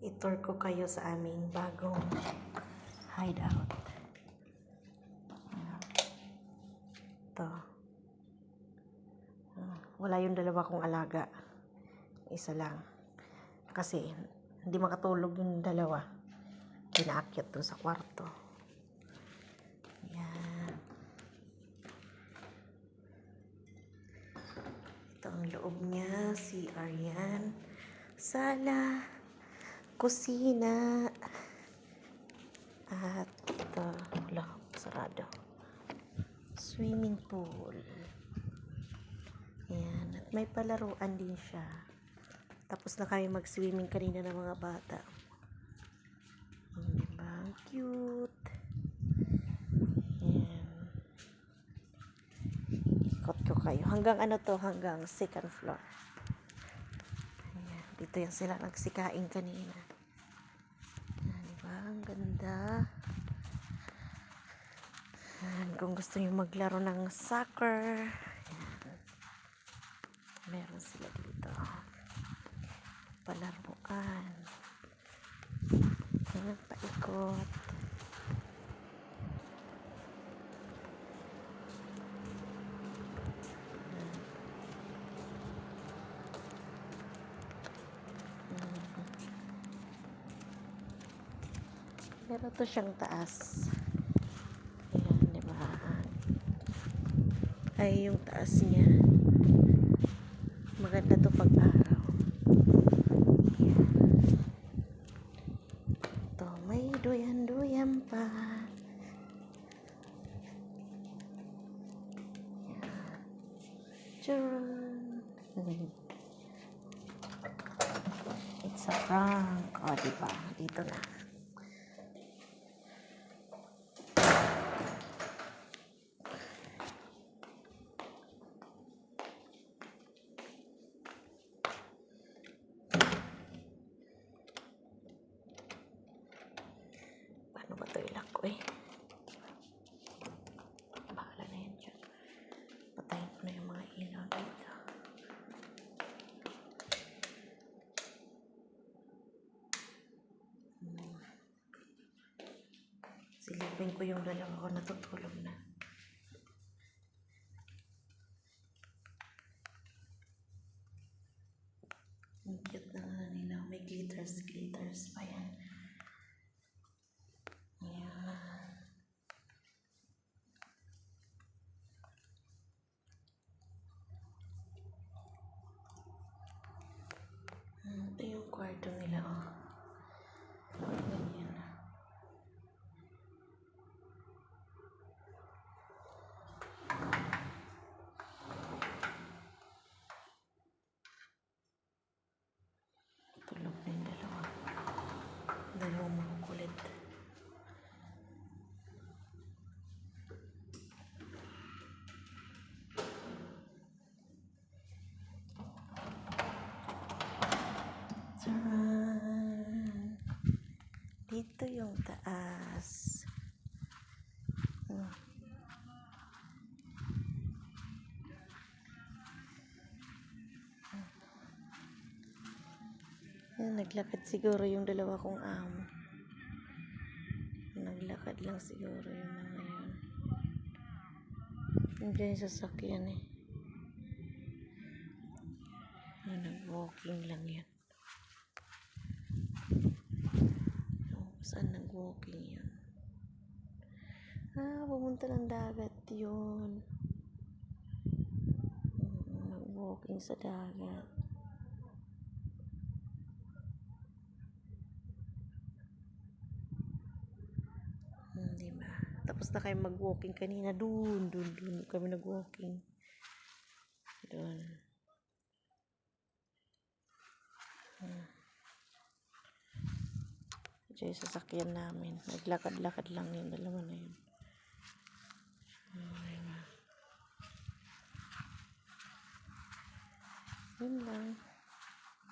I-tour ko kayo sa aming bagong hideout. Ito. Wala yung dalawa kong alaga. Isa lang. Kasi hindi makatulog yung dalawa. Pinaakyat dun sa kwarto. Yan. Ito ang loob niya. CR yan. Sala. Kusina. At ito. Wala. Sarado. Swimming pool. Yan. At may palaruan din siya. Tapos na kami mag-swimming kanina ng mga bata. Diba? Cute. Yan. Ikot ko kayo. Hanggang ano to? Hanggang second floor. Ayan. Dito yan sila nagsikain kanina. Yan, diba? Ang ganda. Yan. Kung gusto nyo maglaro ng soccer. Yan. Meron sila dito. Palaruan. Yan, paikot. Pero to siyang taas. Ayan, diba? Ay, yung taas niya. Maganda to pag-araw. Ito, may duyan-duyan pa. Churun! It's a prank. O, diba? Dito na. Paano ba ito ilak ko eh? Bahala na yan dyan. Patayin ko na yung mga ilaw dito. Silipin ko yung dalawa ko, natutulog na. Ang cute na nila. May glitters pa yan. Ayan. Ito yung kwarto nila, oh. Ganyan. Tulog na yung dalawa. Dalawang makukulit. Taran! Dito yung taas. Naglakad siguro yung dalawa kong amo. Naglakad lang siguro yung mga yun. Nandiyan yung sasakyan eh. Nag-walking lang yan. Saan nag-walking yan? Pumunta ng dagat yun. Nag-walking sa dagat. Diba? Tapos na kayo mag-walking kanina. Doon kami nag-walking. Doon. Diyan yung sasakyan namin. Naglakad-lakad lang yung dalawa na yun. Diba? Yun lang.